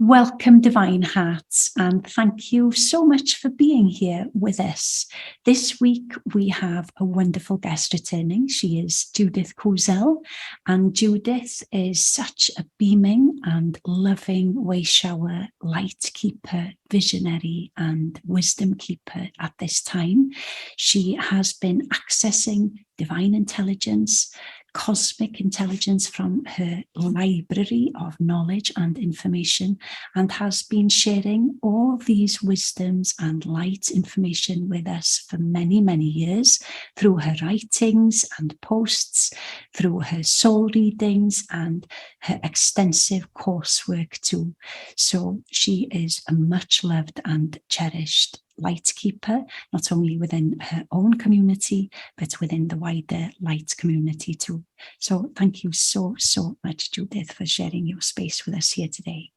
Welcome, Divine Hearts, and thank you so much for being here with us. This week we have a wonderful guest returning. She is Judith Kusel, and Judith is such a beaming and loving Wayshower, light keeper, visionary and wisdom keeper at this time. She has been accessing divine intelligence, cosmic intelligence from her library of knowledge and information, and has been sharing all these wisdoms and light information with us for many, many years through her writings and posts, through her soul readings and her extensive coursework too. So she is a much loved and cherished light keeper, not only within her own community, but within the wider light community too. So thank you so much, Judith, for sharing your space with us here today.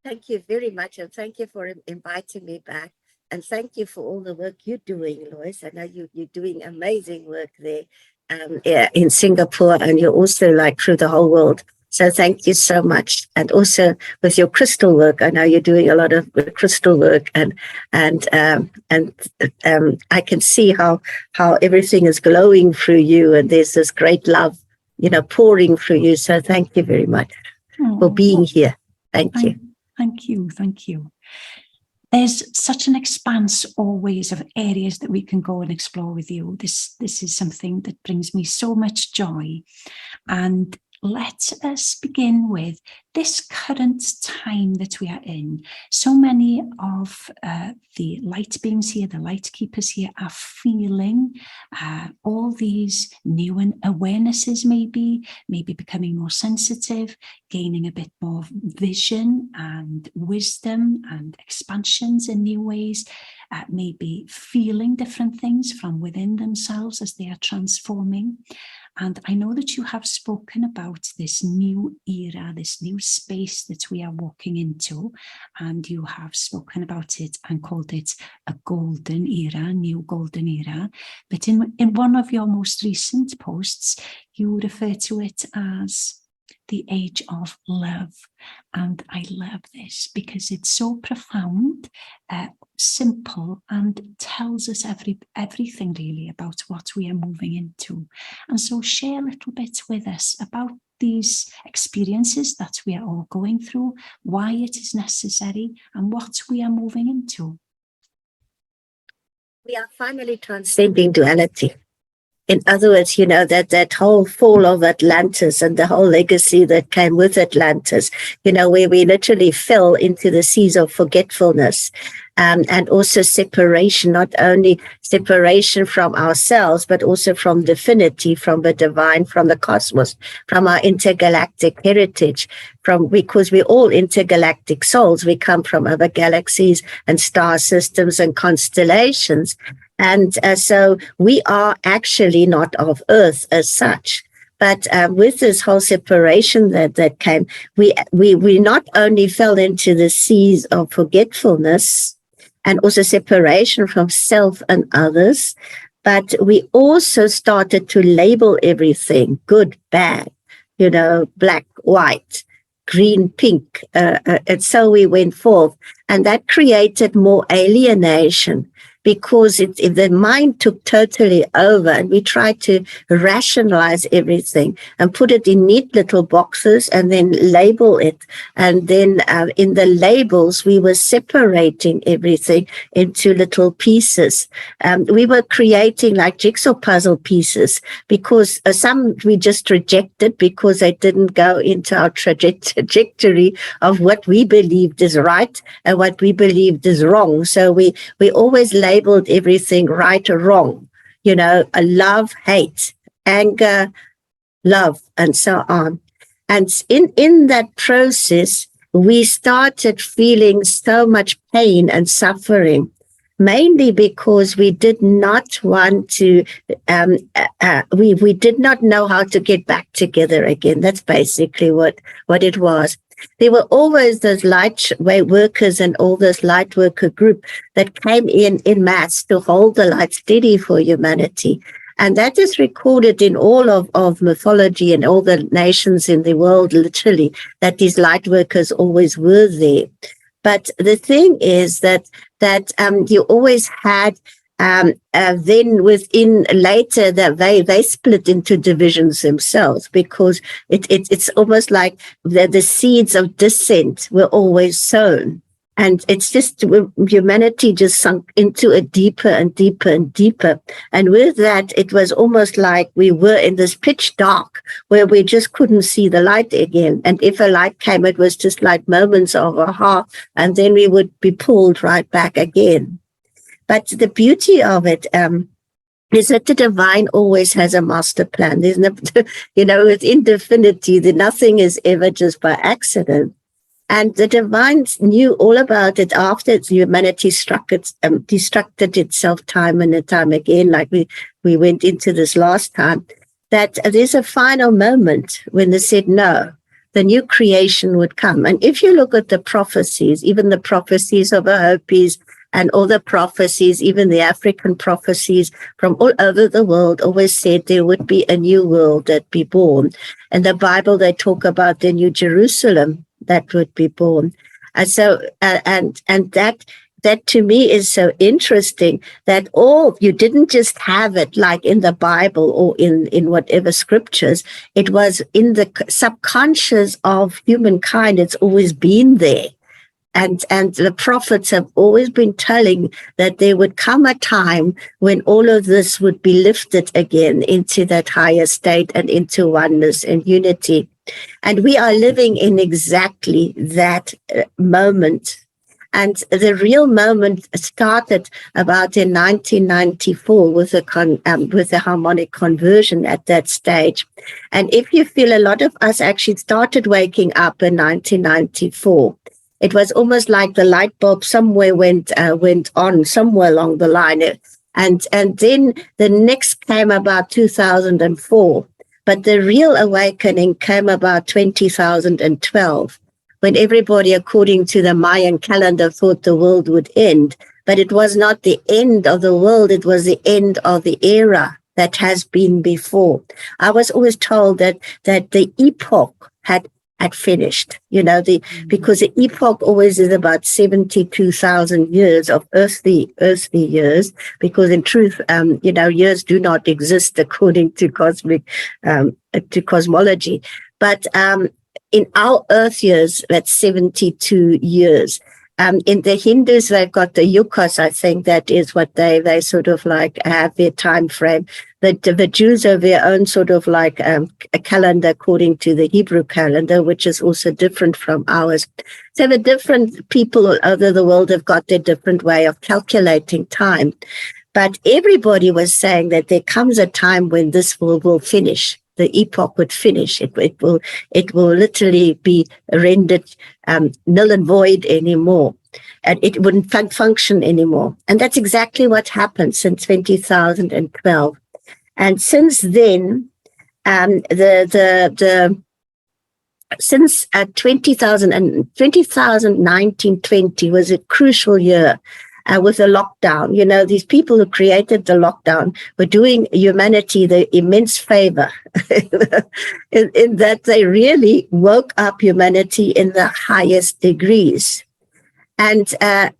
Thank you very much, and thank you for inviting me back, and thank you for all the work you're doing, Lois. I know you're doing amazing work there in Singapore, and you're also through the whole world. So thank you so much. And also with your crystal work, I know you're doing a lot of crystal work, and I can see how everything is glowing through you, and there's this great love, pouring through you. So thank you very much for being here. Thank you. Thank you. There's such an expanse always of areas that we can go and explore with you. This is something that brings me so much joy. And let us begin with this current time that we are in. So many of the light beings here, the light keepers here, are feeling all these new awarenesses, maybe becoming more sensitive, gaining a bit more vision and wisdom and expansions in new ways, maybe feeling different things from within themselves as they are transforming. And I know that you have spoken about this new era, this new space that we are walking into, and you have spoken about it and called it a golden era, new golden era. But in one of your most recent posts, you refer to it as the age of love. And I love this because it's so profound, simple, and tells us everything really about what we are moving into. And so share a little bit with us about these experiences that we are all going through, why it is necessary, and what we are moving into. We are finally transcending duality. In other words, that whole fall of Atlantis and the whole legacy that came with Atlantis, where we literally fell into the seas of forgetfulness, and also separation, not only separation from ourselves, but also from divinity, from the divine, from the cosmos, from our intergalactic heritage, because we're all intergalactic souls. We come from other galaxies and star systems and constellations. And so we are actually not of Earth as such. But with this whole separation that came, we not only fell into the seas of forgetfulness and also separation from self and others, but we also started to label everything, good, bad, black, white, green, pink. And so we went forth. And that created more alienation, because the mind took totally over, and we tried to rationalize everything and put it in neat little boxes and then label it. And then in the labels, we were separating everything into little pieces. We were creating like jigsaw puzzle pieces, because some we just rejected because they didn't go into our trajectory of what we believed is right and what we believed is wrong. So we always labeled everything right or wrong, a love, hate, anger, love, and so on. And in that process, we started feeling so much pain and suffering, mainly because we did not want to, we did not know how to get back together again. That's basically what it was. There were always those light workers and all this light worker group that came in mass to hold the light steady for humanity. And that is recorded in all of mythology and all the nations in the world, literally, that these light workers always were there. But the thing is that you always had then within later that they split into divisions themselves, because it's almost like the seeds of dissent were always sown. And it's just humanity just sunk into it deeper and deeper and deeper. And with that, it was almost like we were in this pitch dark where we just couldn't see the light again. And if a light came, it was just like moments of aha, and then we would be pulled right back again. But the beauty of it is that the divine always has a master plan. There's no, within divinity, nothing is ever just by accident. And the divine knew all about it after humanity destructed itself time and time again, like we went into this last time, that there's a final moment when they said, no, the new creation would come. And if you look at the prophecies, even the prophecies of the Hopis and all the prophecies, even the African prophecies from all over the world always said there would be a new world that be born. In the Bible, they talk about the New Jerusalem that would be born. And so, and that to me is so interesting, that you didn't just have it like in the Bible or in whatever scriptures. It was in the subconscious of humankind. It's always been there. And the prophets have always been telling that there would come a time when all of this would be lifted again into that higher state and into oneness and unity. And we are living in exactly that moment. And the real moment started about in 1994 with the harmonic conversion at that stage. And if you feel, a lot of us actually started waking up in 1994. It was almost like the light bulb somewhere went on somewhere along the line. And then the next came about 2004. But the real awakening came about 2012, when everybody, according to the Mayan calendar, thought the world would end. But it was not the end of the world. It was the end of the era that has been before. I was always told that the epoch had finished, because the epoch always is about 72,000 years of earthly years, because in truth, years do not exist according to cosmology. But in our earth years, that's 72 years. In the Hindus, they've got the yugas. I think that is what they sort of like have their time frame. The Jews have their own sort of like a calendar according to the Hebrew calendar, which is also different from ours. So the different people all over the world have got their different way of calculating time. But everybody was saying that there comes a time when this will finish. The epoch would finish. It will literally be rendered null and void anymore, and it wouldn't function anymore. And that's exactly what happened since 2012. And since then, since 2019-20 was a crucial year. With the lockdown, these people who created the lockdown were doing humanity the immense favor in that they really woke up humanity in the highest degrees. And that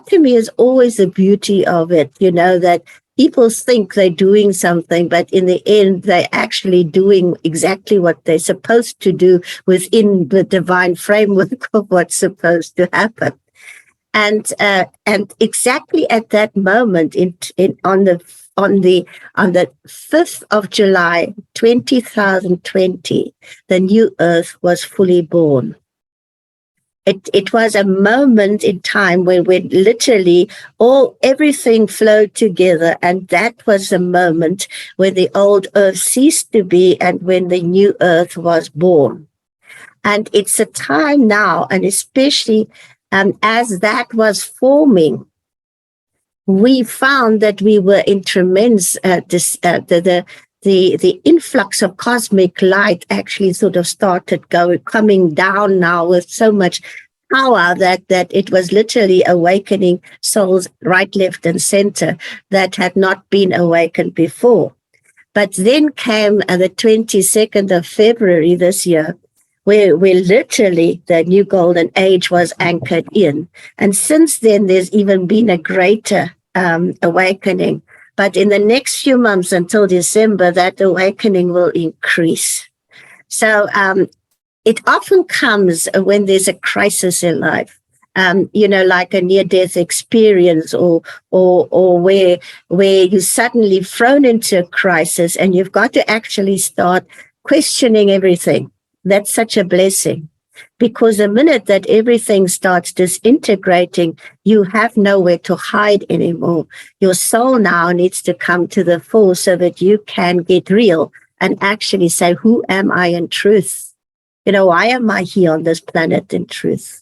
to me is always the beauty of it, that people think they're doing something, but in the end, they're actually doing exactly what they're supposed to do within the divine framework of what's supposed to happen. And exactly at that moment, on the 5th of July, 2020, the new Earth was fully born. It was a moment in time when literally everything flowed together, and that was the moment when the old Earth ceased to be and when the new Earth was born. And it's a time now, and especially as that was forming, we found that we were in tremendous, the influx of cosmic light actually sort of started coming down now with so much power that it was literally awakening souls right, left, and center that had not been awakened before. But then came the 22nd of February this year, where literally the new golden age was anchored in. And since then, there's even been a greater awakening. But in the next few months until December, that awakening will increase. So it often comes when there's a crisis in life. Like a near-death experience, or where you're suddenly thrown into a crisis and you've got to actually start questioning everything. That's such a blessing, because the minute that everything starts disintegrating, you have nowhere to hide anymore. Your soul now needs to come to the fore so that you can get real and actually say, who am I in truth? Why am I here on this planet in truth?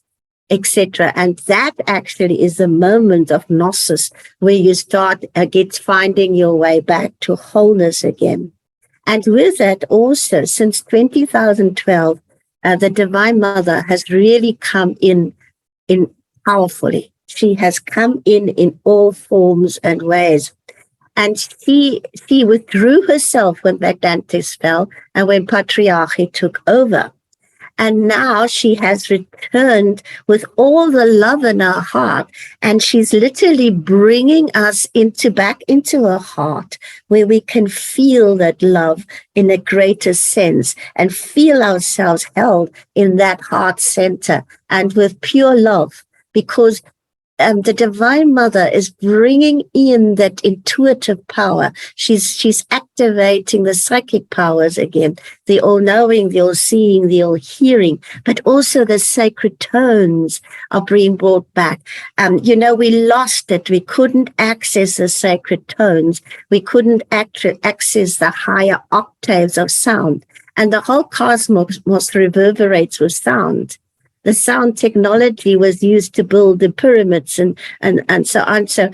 Etc. And that actually is the moment of gnosis, where you start finding your way back to wholeness again. And with that also, since 2012, the Divine Mother has really come in powerfully. She has come in all forms and ways. And she withdrew herself when Atlantis fell and when Patriarchy took over. And now she has returned with all the love in her heart. And she's literally bringing us back into her heart, where we can feel that love in a greater sense and feel ourselves held in that heart center and with pure love, because the Divine Mother is bringing in that intuitive power. She's activating the psychic powers again, the all-knowing, the all-seeing, the all-hearing, but also the sacred tones are being brought back. We lost it. We couldn't access the sacred tones. We couldn't access the higher octaves of sound. And the whole cosmos reverberates with sound. The sound technology was used to build the pyramids and so on. So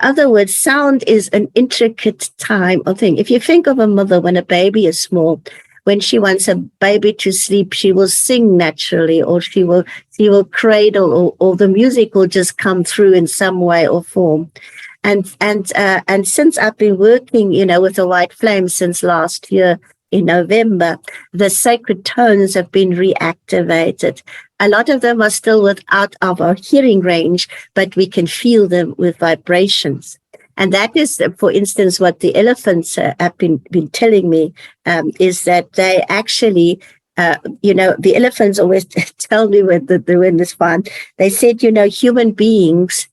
other words, sound is an intricate time of thing. If you think of a mother when a baby is small, when she wants a baby to sleep, she will sing naturally, or she will cradle, or the music will just come through in some way or form. And since I've been working, with the white flame since last year, in November, the sacred tones have been reactivated. A lot of them are still out of our hearing range, but we can feel them with vibrations. And that is, for instance, what the elephants have been telling me, is that they actually, the elephants always tell me when they're in this fun, they said, human beings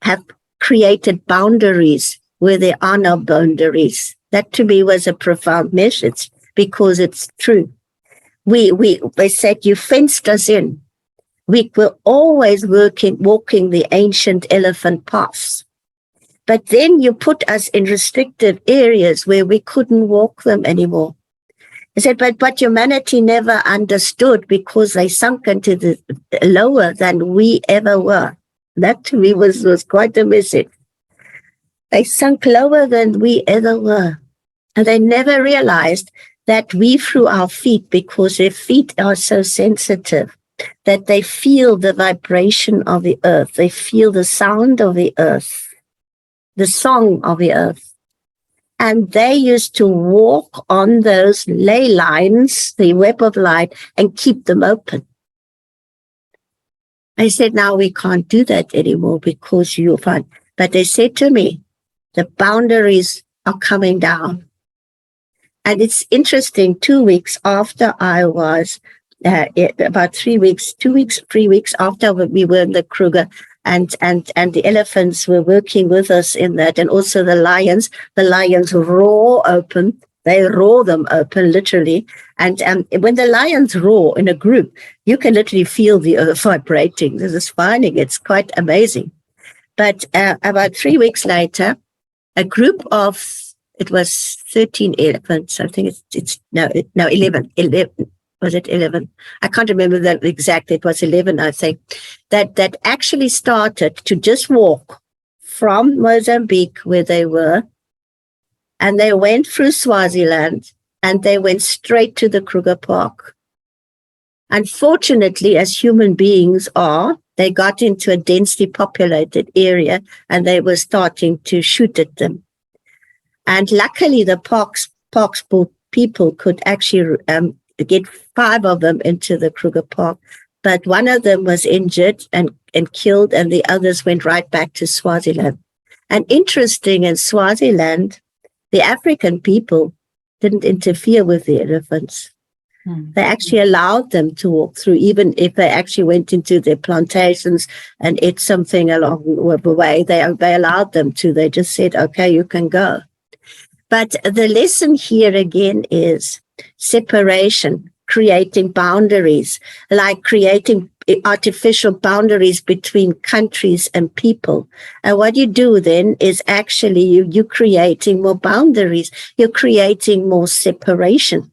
have created boundaries where there are no boundaries. That to me was a profound message, because it's true. They said, you fenced us in. We were always walking the ancient elephant paths. But then you put us in restrictive areas where we couldn't walk them anymore. They said, but humanity never understood, because they sunk into the lower than we ever were. That to me was quite a message. They sunk lower than we ever were. And they never realized that we, through our feet, because their feet are so sensitive, that they feel the vibration of the earth. They feel the sound of the earth, the song of the earth. And they used to walk on those ley lines, the web of light, and keep them open. I said, now we can't do that anymore, because you'll find. But they said to me, the boundaries are coming down. And it's interesting, 2 weeks after I was, about 3 weeks after we were in the Kruger, and the elephants were working with us in that, and also the lions roar open. They roar them open, literally. And when the lions roar in a group, you can literally feel the earth vibrating. This is finding. It's quite amazing. But about 3 weeks later, a group of, it was 13 elephants. I think it's 11. Was it 11? I can't remember that exact. It was 11, I think, that actually started to just walk from Mozambique, where they were, and they went through Swaziland, and they went straight to the Kruger Park. Unfortunately, as human beings are, they got into a densely populated area and they were starting to shoot at them. And luckily, the Parks people could actually get 5 of them into the Kruger Park. But one of them was injured and killed, and the others went right back to Swaziland. And interesting, in Swaziland, the African people didn't interfere with the elephants. They actually allowed them to walk through, even if they actually went into their plantations and ate something along the way. They allowed them to. They just said, okay, you can go. But the lesson here again is separation, creating boundaries, like creating artificial boundaries between countries and people. And what you do then is actually you're creating more boundaries. You're creating more separation.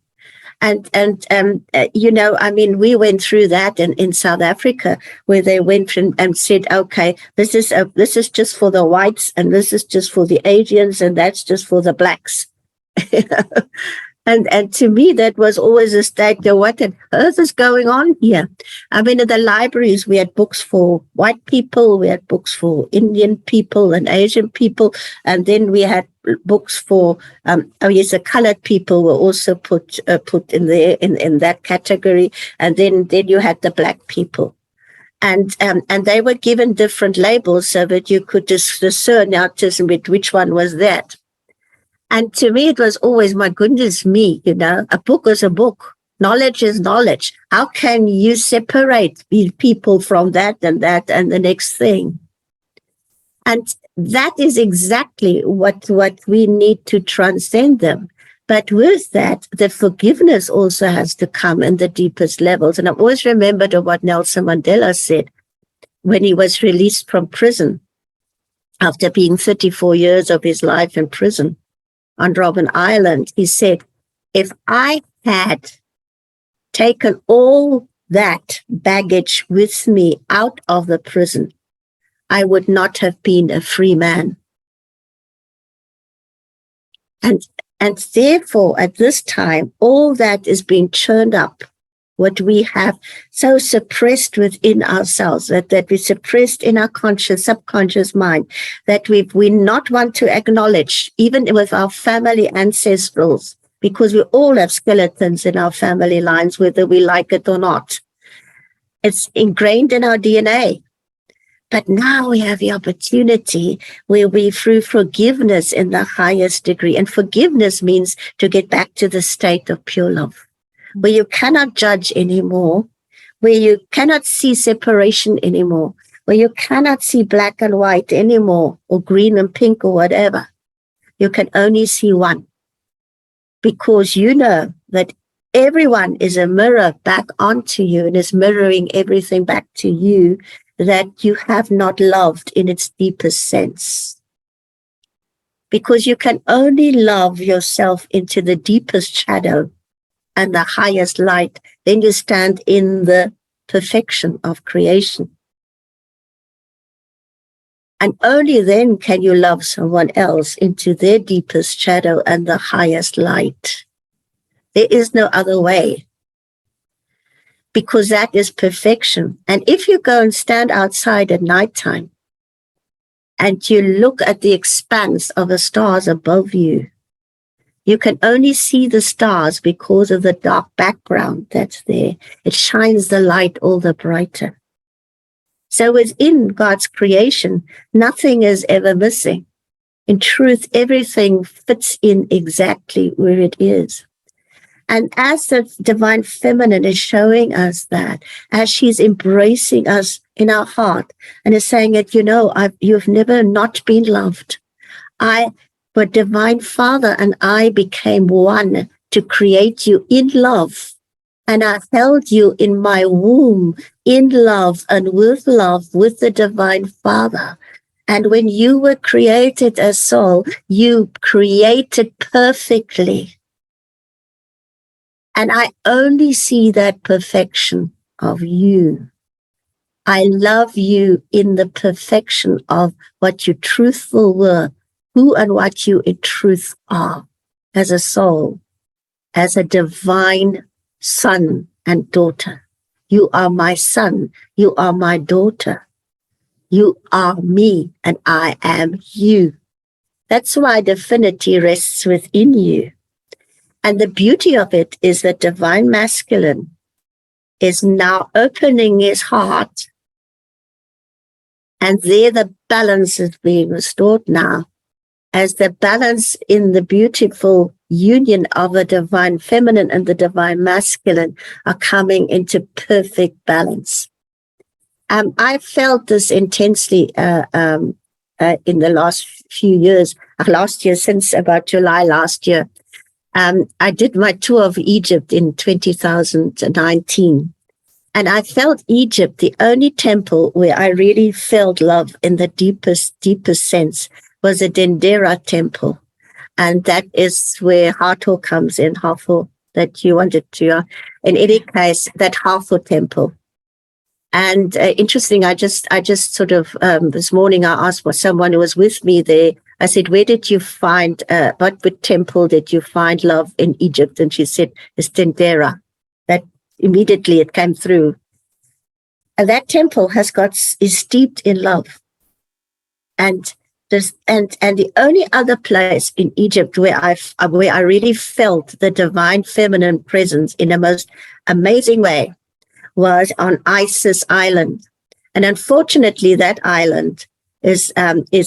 And we went through that in South Africa, where they went and said, okay, this is just for the whites, and this is just for the Asians, and that's just for the blacks. And to me, that was always a statement, what on earth is going on here? I mean, in the libraries, we had books for white people, we had books for Indian people and Asian people, and then we had books for, the colored people were also put in there, in that category, and then you had the black people. And they were given different labels so that you could discern out which one was that. And to me, it was always, my goodness me, a book is a book. Knowledge is knowledge. How can you separate people from that and the next thing? And that is exactly what we need to transcend them. But with that, the forgiveness also has to come in the deepest levels. And I've always remembered of what Nelson Mandela said when he was released from prison after being 34 years of his life in prison on Robben Island. He said, if I had taken all that baggage with me out of the prison, I would not have been a free man. And therefore, at this time, all that is being churned up, what we have so suppressed within ourselves, that we suppressed in our subconscious mind, that we not want to acknowledge, even with our family ancestrals, because we all have skeletons in our family lines, whether we like it or not. It's ingrained in our DNA. But now we have the opportunity where we, through forgiveness in the highest degree, and forgiveness means to get back to the state of pure love, where you cannot judge anymore, where you cannot see separation anymore, where you cannot see black and white anymore, or green and pink or whatever. You can only see one, because you know that everyone is a mirror back onto you and is mirroring everything back to you that you have not loved in its deepest sense. Because you can only love yourself into the deepest shadow and the highest light, then you stand in the perfection of creation. And only then can you love someone else into their deepest shadow and the highest light. There is no other way, because that is perfection. And if you go and stand outside at nighttime and you look at the expanse of the stars above you, you can only see the stars because of the dark background that's there. It shines the light all the brighter. So within God's creation, nothing is ever missing. In truth, everything fits in exactly where it is. And as the divine feminine is showing us that, as she's embracing us in our heart and is saying that, you've never not been loved. But divine Father and I became one to create you in love. And I held you in my womb in love and with the divine Father. And when you were created as soul, you created perfectly. And I only see that perfection of you. I love you in the perfection of what you truthful were, who and what you in truth are, as a soul, as a divine son and daughter. You are my son. You are my daughter. You are me and I am you. That's why divinity rests within you. And the beauty of it is that divine masculine is now opening his heart. And there the balance is being restored now, as the balance in the beautiful union of the divine feminine and the divine masculine are coming into perfect balance. I felt this intensely in the last few years, last year, since about July last year. I did my tour of Egypt in 2019. And I felt Egypt, the only temple where I really felt love in the deepest sense was the Dendera temple. And that is where Hathor comes in, Hathor, that you wanted to. In any case, that Hathor temple. And interesting, I just sort of, this morning I asked for someone who was with me there. I said, where did you find, what temple did you find love in Egypt? And she said, it's Dendera. That immediately it came through. And that temple is steeped in love. And the only other place in Egypt where I really felt the divine feminine presence in the most amazing way was on Isis Island. And unfortunately, that island is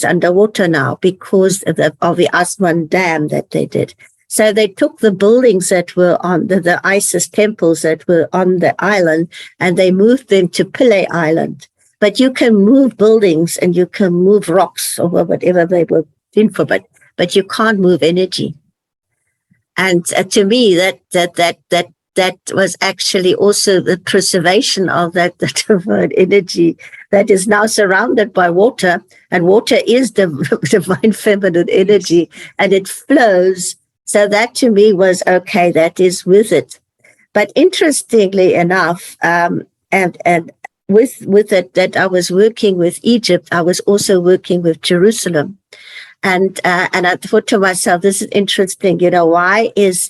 underwater now because of the Aswan Dam that they did. So they took the buildings that were on the Isis temples that were on the island, and they moved them to Pile Island. But you can move buildings and you can move rocks or whatever they were in for, but you can't move energy. And to me, that was actually also the preservation of that divine energy that is now surrounded by water, and water is the divine feminine energy, and it flows. So that to me was okay, that is with it. But interestingly enough, and with it, that I was working with Egypt, I was also working with Jerusalem. And I thought to myself, this is interesting, why is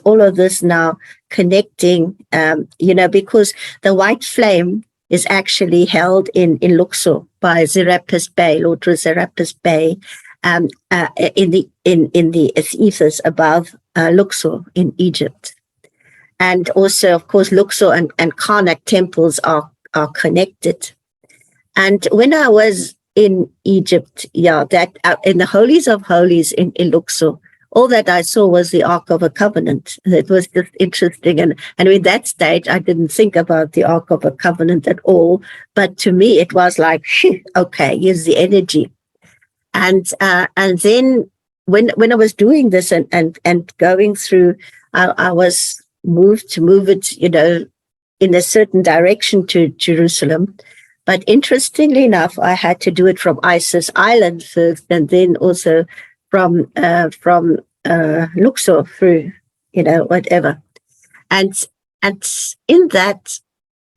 all of this now connecting, because the white flame is actually held in Luxor by Serapis Bey, Lord Serapis Bey, in the ethers above Luxor in Egypt. And also, of course, Luxor and Karnak temples are connected. And when I was in Egypt, that in the holies of holies in Luxor, all that I saw was the Ark of a Covenant. It was just interesting. And in that stage, I didn't think about the Ark of a Covenant at all. But to me, it was like, okay, here's the energy. And then when I was doing this and going through, I was moved to move it, in a certain direction to Jerusalem. But interestingly enough, I had to do it from Isis Island first, and then also from Luxor through, whatever. And in that,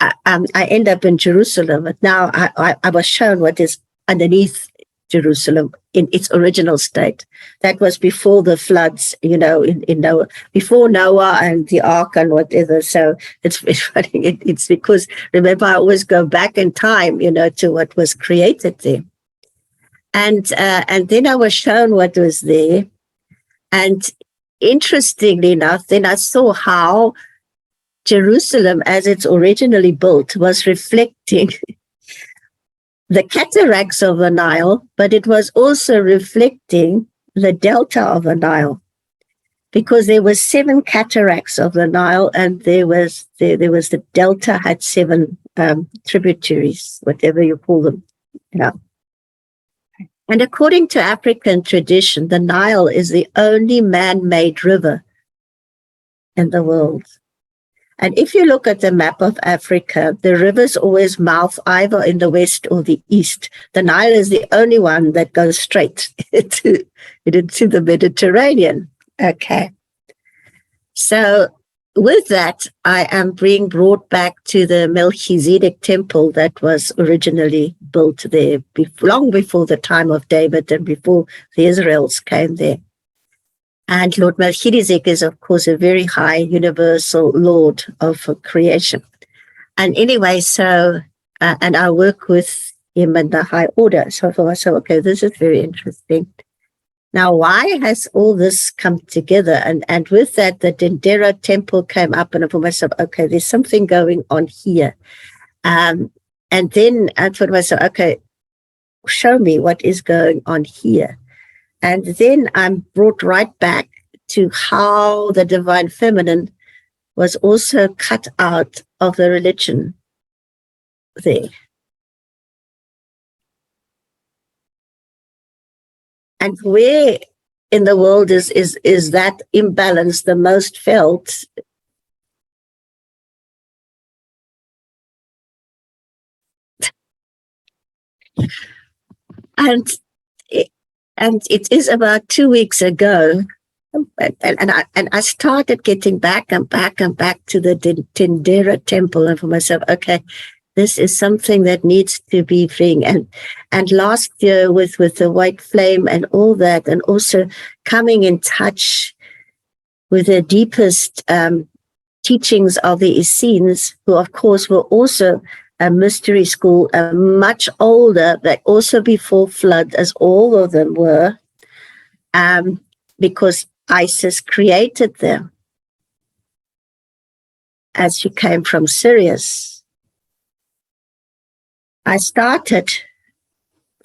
I end up in Jerusalem. But now I was shown what is underneath Jerusalem in its original state. That was before the floods, in Noah, before Noah and the ark and whatever. So it's funny. It's because, remember, I always go back in time, to what was created there. And then I was shown what was there. And interestingly enough, then I saw how Jerusalem, as it's originally built, was reflecting the cataracts of the Nile, but it was also reflecting the delta of the Nile, because there were 7 cataracts of the Nile, and there was the delta had 7 tributaries, whatever you call them. And according to African tradition, the Nile is the only man-made river in the world. And if you look at the map of Africa, the rivers always mouth either in the west or the east. The Nile is the only one that goes straight into the Mediterranean. Okay. So with that, I am being brought back to the Melchizedek temple that was originally built there long before the time of David and before the Israelites came there. And Lord Melchizedek is, of course, a very high universal Lord of creation. And anyway, so, and I work with him in the high order. So I thought, so, okay, this is very interesting. Now, why has all this come together? And with that, the Dendera temple came up, and I thought myself, okay, there's something going on here. And then I thought myself, okay, show me what is going on here. And then I'm brought right back to how the divine feminine was also cut out of the religion there. And where in the world is that imbalance the most felt? And it is about 2 weeks ago, and I started getting back and back to the Dendera temple, and for myself, okay, this is something that needs to be freeing. And last year with the white flame and all that, and also coming in touch with the deepest teachings of the Essenes, who of course were also a mystery school, much older, but also before flood, as all of them were, because Isis created them as she came from Sirius. I started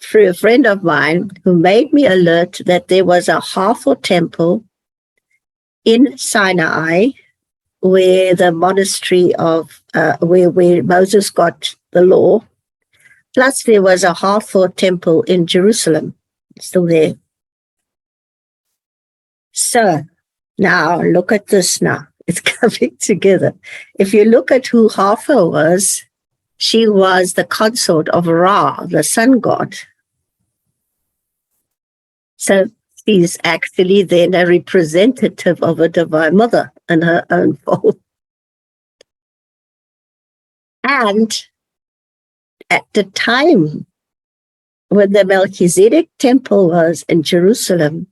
through a friend of mine who made me alert that there was a Hathor temple in Sinai, where the monastery of where Moses got the law. Plus, there was a Hathor temple in Jerusalem, still there. So now look at this. Now it's coming together. If you look at who Hathor was, she was the consort of Ra, the sun god. So she's actually then a representative of a divine mother in her own form. And at the time when the Melchizedek temple was in Jerusalem,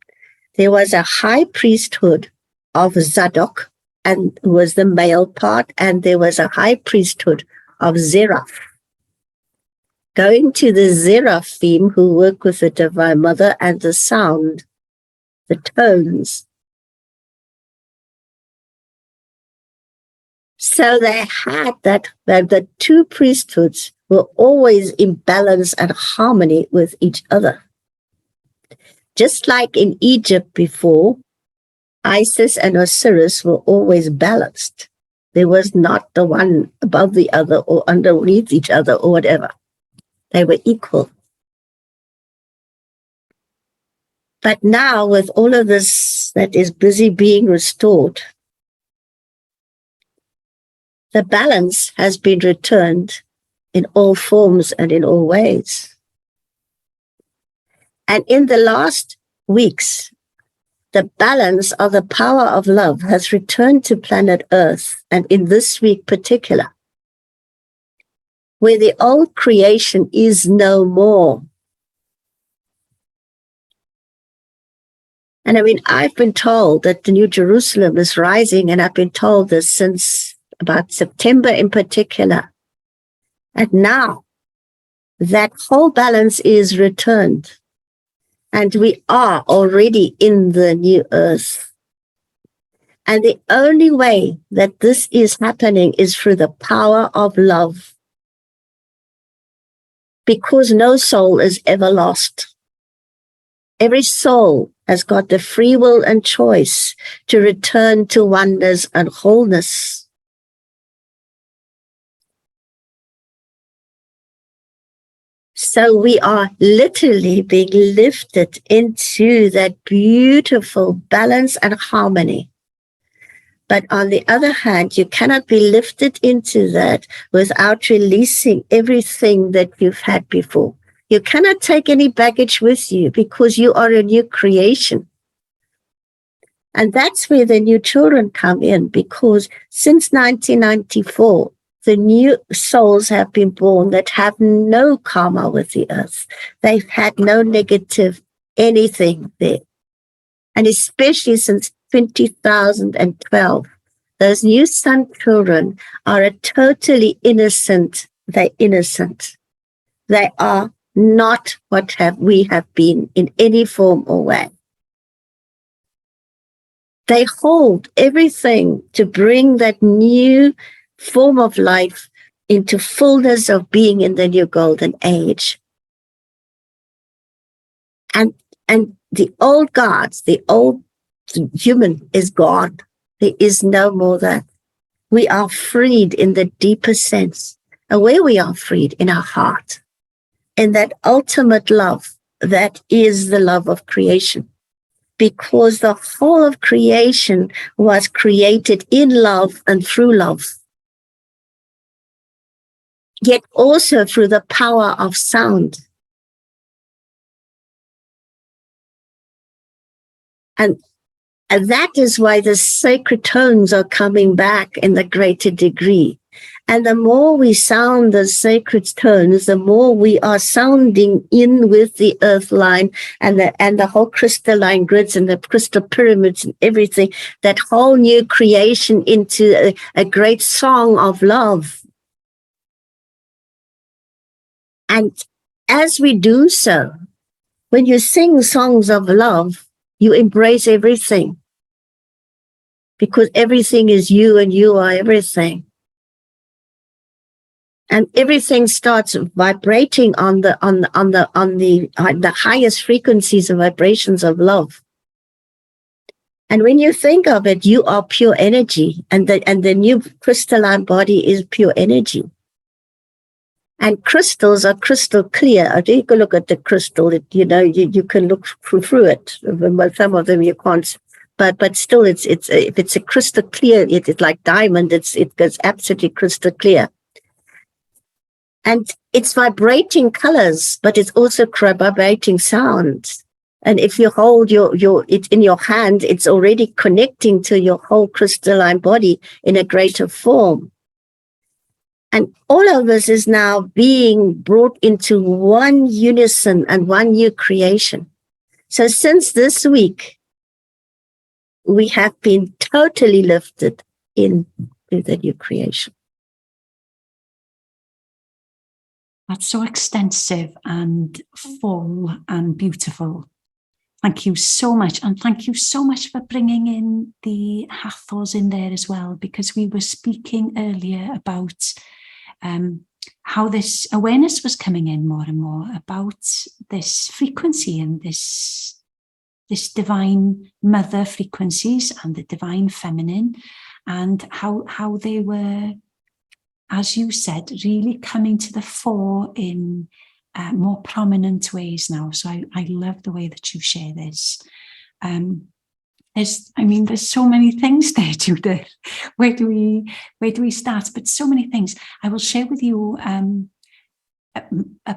there was a high priesthood of Zadok, and who was the male part, and there was a high priesthood of Zeraph. Going to the Seraphim, who work with the Divine Mother and the sound, the tones. So they had that, the two priesthoods were always in balance and harmony with each other. Just like in Egypt before, Isis and Osiris were always balanced. There was not the one above the other or underneath each other or whatever. They were equal. But now, with all of this that is busy being restored, the balance has been returned in all forms and in all ways. And in the last weeks, the balance of the power of love has returned to planet Earth, and in this week particular, where the old creation is no more. And I mean, I've been told that the New Jerusalem is rising, and I've been told this since about September in particular. And now that whole balance is returned. And we are already in the new earth. And the only way that this is happening is through the power of love. Because no soul is ever lost. Every soul has got the free will and choice to return to oneness and wholeness. So we are literally being lifted into that beautiful balance and harmony. But on the other hand, you cannot be lifted into that without releasing everything that you've had before. You cannot take any baggage with you because you are a new creation. And that's where the new children come in, because since 1994, the new souls have been born that have no karma with the earth. They've had no negative anything there. And especially since 2012, those new sun children are a totally innocent. They're innocent. They are not what we have been in any form or way. They hold everything to bring that new form of life into fullness of being in the new golden age. And the old gods, the old human is gone. There is no more that. We are freed in the deeper sense. And where we are freed in our heart, in that ultimate love that is the love of creation. Because the whole of creation was created in love and through love. Yet also through the power of sound. And that is why the sacred tones are coming back in the greater degree. And the more we sound the sacred tones, the more we are sounding in with the earth line and the whole crystalline grids and the crystal pyramids and everything, that whole new creation into a great song of love. And as we do so, when you sing songs of love, you embrace everything. Because everything is you and you are everything. And everything starts vibrating on the highest frequencies and vibrations of love. And when you think of it, you are pure energy, and the new crystalline body is pure energy. And crystals are crystal clear. You can look at the crystal, you can look through it. Some of them you can't. But still, if it's a crystal clear, it's like diamond. It goes absolutely crystal clear, and it's vibrating colors, but it's also vibrating sounds. And if you hold it in your hand, it's already connecting to your whole crystalline body in a greater form. And all of this is now being brought into one unison and one new creation. So since this week, we have been totally lifted into the new creation. That's so extensive and full and beautiful. Thank you so much. And thank you so much for bringing in the Hathors in there as well, because we were speaking earlier about how this awareness was coming in more and more about this frequency and this divine mother frequencies and the divine feminine, and how they were, as you said, really coming to the fore in more prominent ways now. So I love the way that you share this. There's so many things there, Judith. Where do we start? But so many things. I will share with you a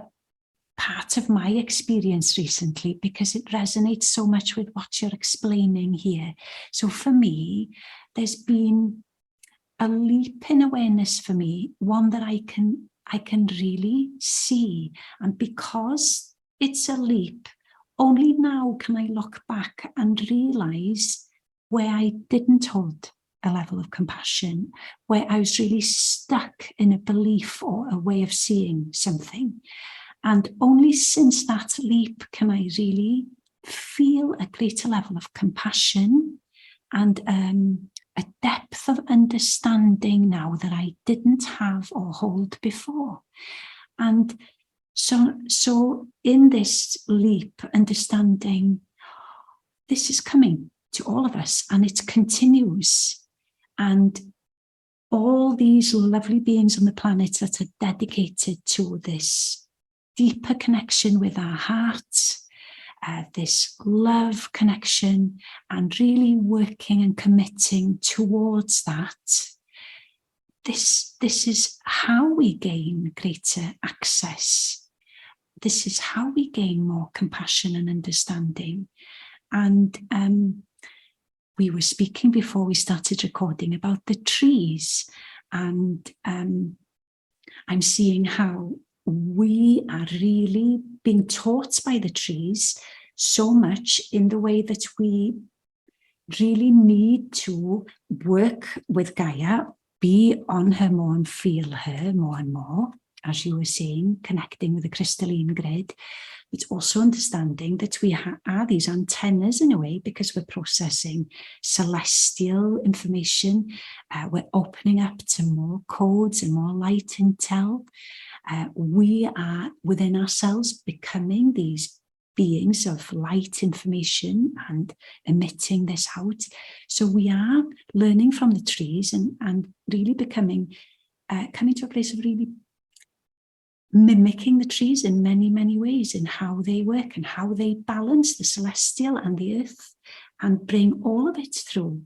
part of my experience recently, because it resonates so much with what you're explaining here. So for me, there's been a leap in awareness for me, one that I can really see. And because it's a leap, only now can I look back and realize where I didn't hold a level of compassion, where I was really stuck in a belief or a way of seeing something. And only since that leap can I really feel a greater level of compassion and a depth of understanding now that I didn't have or hold before. And so in this leap, understanding this is coming to all of us, and it continues. And all these lovely beings on the planet that are dedicated to this deeper connection with our hearts, this love connection, and really working and committing towards that. This is how we gain greater access. This is how we gain more compassion and understanding. And we were speaking before we started recording about the trees, and I'm seeing how we are really being taught by the trees so much in the way that we really need to work with Gaia, be on her more and feel her more and more, as you were saying, connecting with the crystalline grid, but also understanding that we are these antennas in a way, because we're processing celestial information. We're opening up to more codes and more light intel. We are within ourselves becoming these beings of light information and emitting this out. So we are learning from the trees and really becoming, coming to a place of really mimicking the trees in many, many ways, in how they work and how they balance the celestial and the earth and bring all of it through.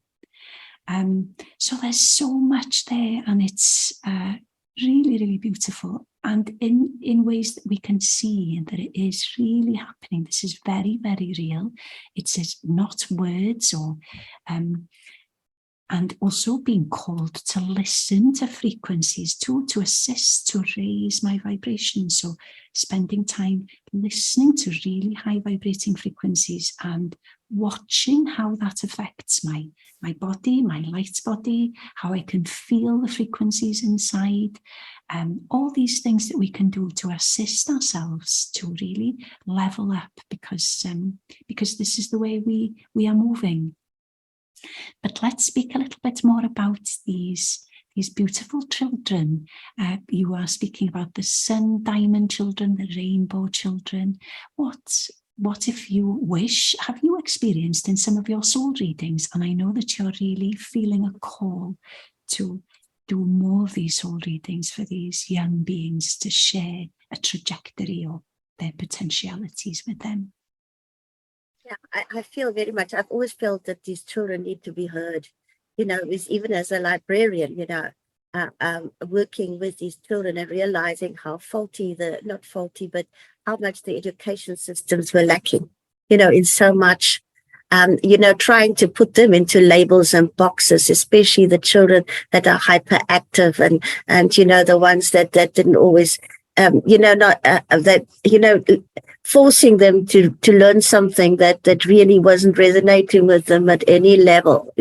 So there's so much there, and it's really, really beautiful, and in ways that we can see that it is really happening. This is very, very real. It's not words or and also being called to listen to frequencies to assist to raise my vibration. So spending time listening to really high vibrating frequencies and watching how that affects my body, my light body, how I can feel the frequencies inside, all these things that we can do to assist ourselves to really level up, because this is the way we are moving. But let's speak a little bit more about these beautiful children. You are speaking about the sun diamond children, the rainbow children. What if you wish, have you experienced in some of your soul readings? And I know that you're really feeling a call to do more of these soul readings for these young beings, to share a trajectory or their potentialities with them. Yeah, I feel very much, I've always felt that these children need to be heard, even as a librarian, working with these children and realizing how not faulty, but how much the education systems were lacking, in so much, trying to put them into labels and boxes, especially the children that are hyperactive and the ones that didn't always, forcing them to learn something that really wasn't resonating with them at any level.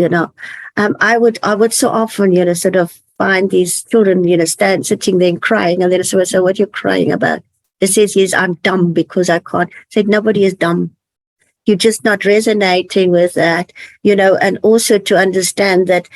I would so often, sort of find these children, sitting there and crying, and then I said, what are you crying about? It says, yes, I'm dumb because I can't. I said, nobody is dumb. You're just not resonating with that, and also to understand that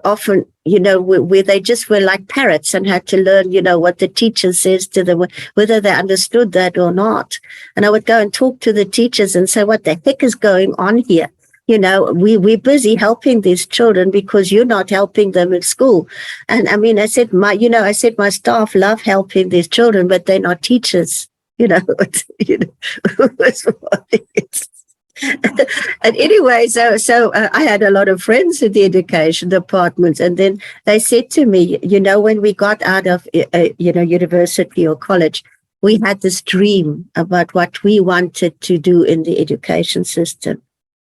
often, where they just were like parrots and had to learn, what the teacher says to them, whether they understood that or not. And I would go and talk to the teachers and say, what the heck is going on here? We're busy helping these children because you're not helping them at school. And I mean, I said, my staff love helping these children, but they're not teachers. And anyway, so I had a lot of friends in the education department, and then they said to me, when we got out of, university or college, we had this dream about what we wanted to do in the education system.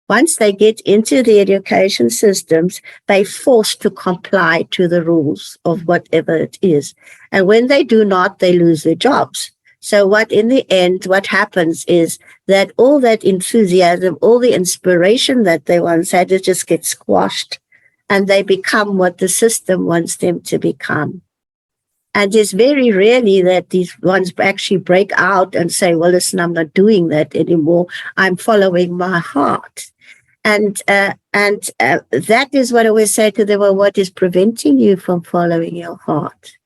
Once they get into the education systems, they're forced to comply to the rules of whatever it is. And when they do not, they lose their jobs. So in the end, what happens is that all that enthusiasm, all the inspiration that they once had, it just gets squashed, and they become what the system wants them to become. And it's very rarely that these ones actually break out and say, well, listen, I'm not doing that anymore. I'm following my heart. And that is what I always say to them, well, what is preventing you from following your heart?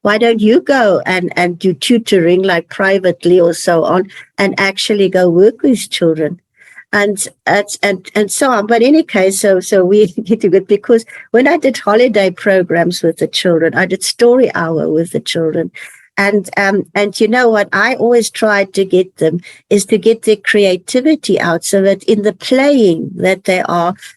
Why don't you go and do tutoring, like privately or so on, and actually go work with children, and so on. But in any case, so we get to it, because when I did holiday programs with the children, I did story hour with the children, and what I always tried to get them is to get their creativity out, so that in the playing that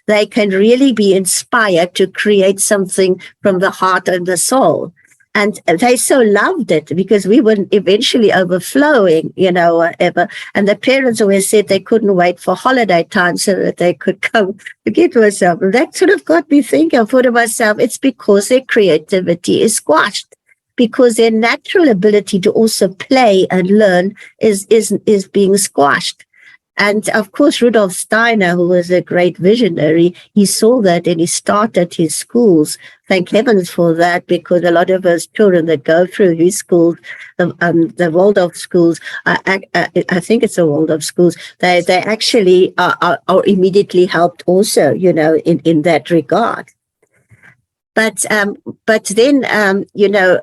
they can really be inspired to create something from the heart and the soul. And they so loved it because we were eventually overflowing, whatever. And the parents always said they couldn't wait for holiday time so that they could come. Forget myself. And that sort of got me thinking. I thought to myself, it's because their creativity is squashed, because their natural ability to also play and learn is being squashed. And of course, Rudolf Steiner, who was a great visionary, he saw that and he started his schools. Thank heavens for that, because a lot of us children that go through his schools, the Waldorf schools, I think it's the Waldorf schools, they actually are immediately helped also, in that regard. But then,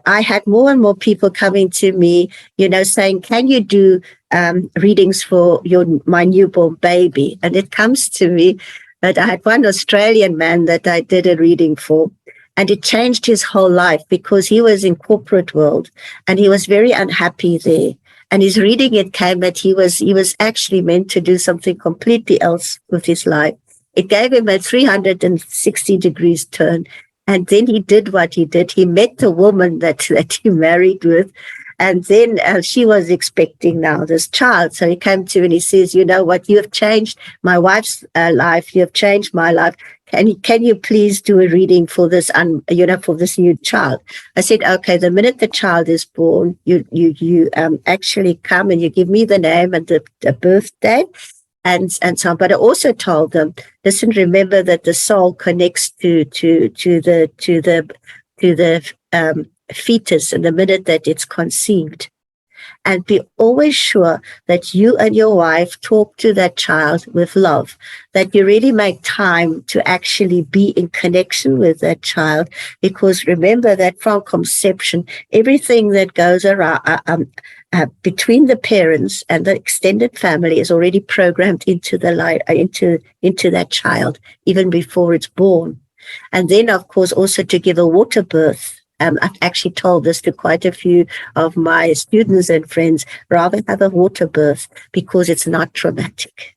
I had more and more people coming to me, saying, can you do readings for my newborn baby? And it comes to me that I had one Australian man that I did a reading for, and it changed his whole life, because he was in corporate world and he was very unhappy there. And his reading, it came that he was actually meant to do something completely else with his life. It gave him a 360 degrees turn. And then he did what he did. He met the woman that he married with. And then she was expecting now this child. So he came to me and he says, you know what, you have changed my wife's life. You have changed my life. Can you please do a reading for this, for this new child? I said, okay, the minute the child is born, you actually come and you give me the name and the birthday. And so on. But I also told them, listen, remember that the soul connects to the fetus in the minute that it's conceived. And be always sure that you and your wife talk to that child with love, that you really make time to actually be in connection with that child. Because remember that from conception, everything that goes around between the parents and the extended family is already programmed into the light, into that child, even before it's born. And then, of course, also to give a water birth. I've actually told this to quite a few of my students and friends, rather have a water birth, because it's not traumatic.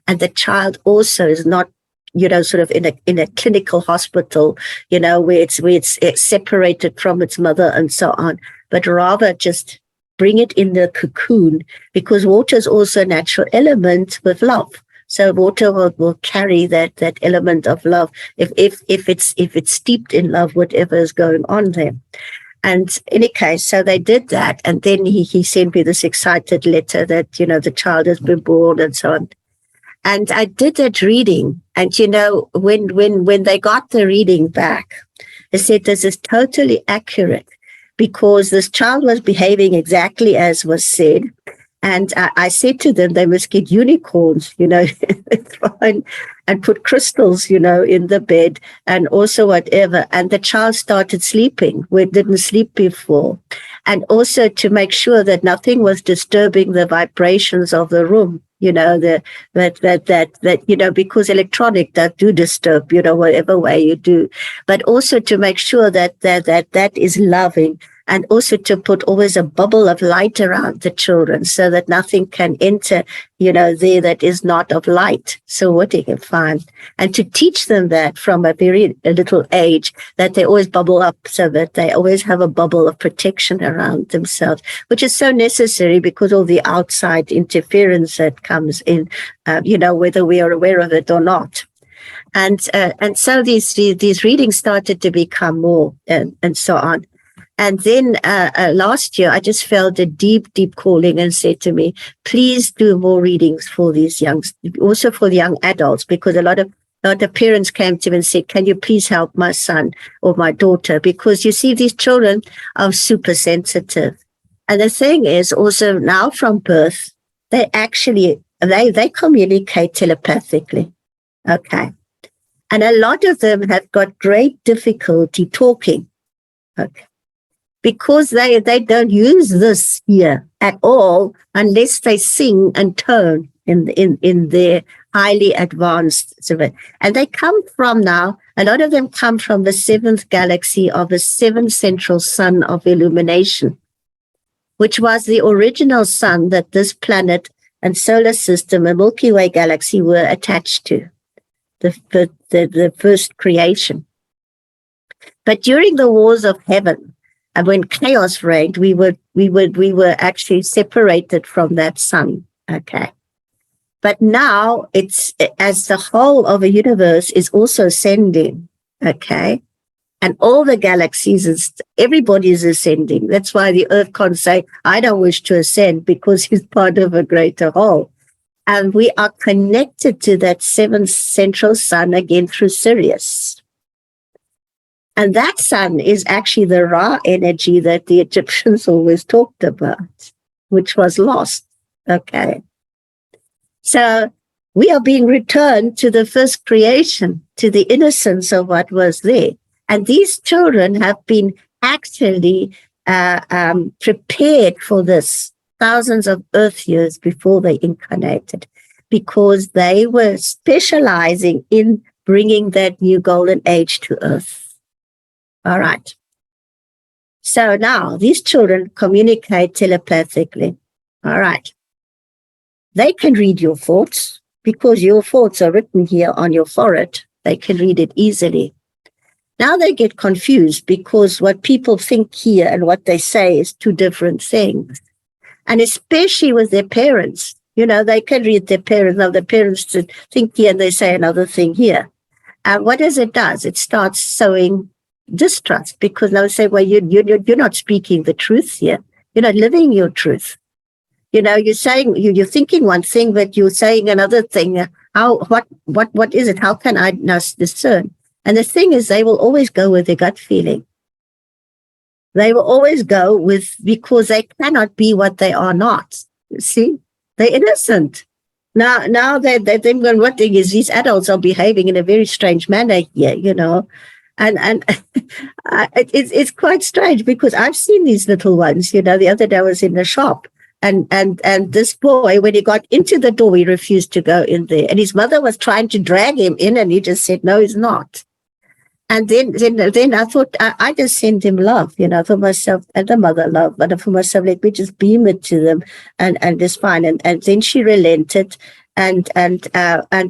And the child also is not, sort of in a clinical hospital, where it's separated from its mother and so on, but rather just bring it in the cocoon, because water is also a natural element with love. So water will carry that element of love if it's steeped in love, whatever is going on there. And in any case, so they did that, and then he sent me this excited letter that the child has been born and so on. And I did that reading, and when they got the reading back, they said this is totally accurate, because this child was behaving exactly as was said. And I said to them, they must get unicorns, and put crystals, in the bed, and also whatever. And the child started sleeping where it didn't sleep before. And also to make sure that nothing was disturbing the vibrations of the room, because electronic that do disturb, whatever way you do. But also to make sure that is loving. And also to put always a bubble of light around the children, so that nothing can enter, there that is not of light. So what they can find. And to teach them that from a very little age, that they always bubble up, so that they always have a bubble of protection around themselves, which is so necessary because all the outside interference that comes in, whether we are aware of it or not. And so these readings started to become more and so on. And then last year, I just felt a deep, deep calling and said to me, please do more readings for these also for the young adults, because a lot of parents came to me and said, can you please help my son or my daughter? Because you see, these children are super sensitive. And the thing is also now from birth, they actually, they communicate telepathically. Okay. And a lot of them have got great difficulty talking. Okay. Because they don't use this here at all unless they sing and tone in their highly advanced. And they come from now, a lot of them come from the seventh galaxy of the seventh central sun of illumination, which was the original sun that this planet and solar system and Milky Way galaxy were attached to, the first creation. But during the wars of heaven, and when chaos reigned, we were actually separated from that sun. Okay. But now it's as the whole of a universe is also ascending. Okay. And all the galaxies, everybody is ascending. That's why the earth can't say, I don't wish to ascend, because he's part of a greater whole. And we are connected to that seventh central sun again through Sirius. And that sun is actually the Ra energy that the Egyptians always talked about, which was lost. Okay. So we are being returned to the first creation, to the innocence of what was there. And these children have been actually prepared for this thousands of earth years before they incarnated, because they were specializing in bringing that new golden age to earth. All right. So now these children communicate telepathically. All right. They can read your thoughts because your thoughts are written here on your forehead. They can read it easily. Now they get confused because what people think here and what they say is two different things. And especially with their parents, they can read their parents. Now the parents think here and they say another thing here. And what does it does? It starts sowing distrust, because now say, well, you're not speaking the truth here. You're not living your truth. You're saying, you're thinking one thing, but you're saying another thing. What is it? How can I now discern? And the thing is, they will always go with their gut feeling. They will always go because they cannot be what they are not. See, they're innocent. Now they think, well, what thing is, these adults are behaving in a very strange manner here, and it's quite strange, because I've seen these little ones. The other day I was in the shop, and this boy, when he got into the door, he refused to go in there, and his mother was trying to drag him in, and he just said, no, he's not. And then I thought, I just send him love, for myself, and the mother love, but for myself, let me just beam it to them, and it's fine. And then she relented, and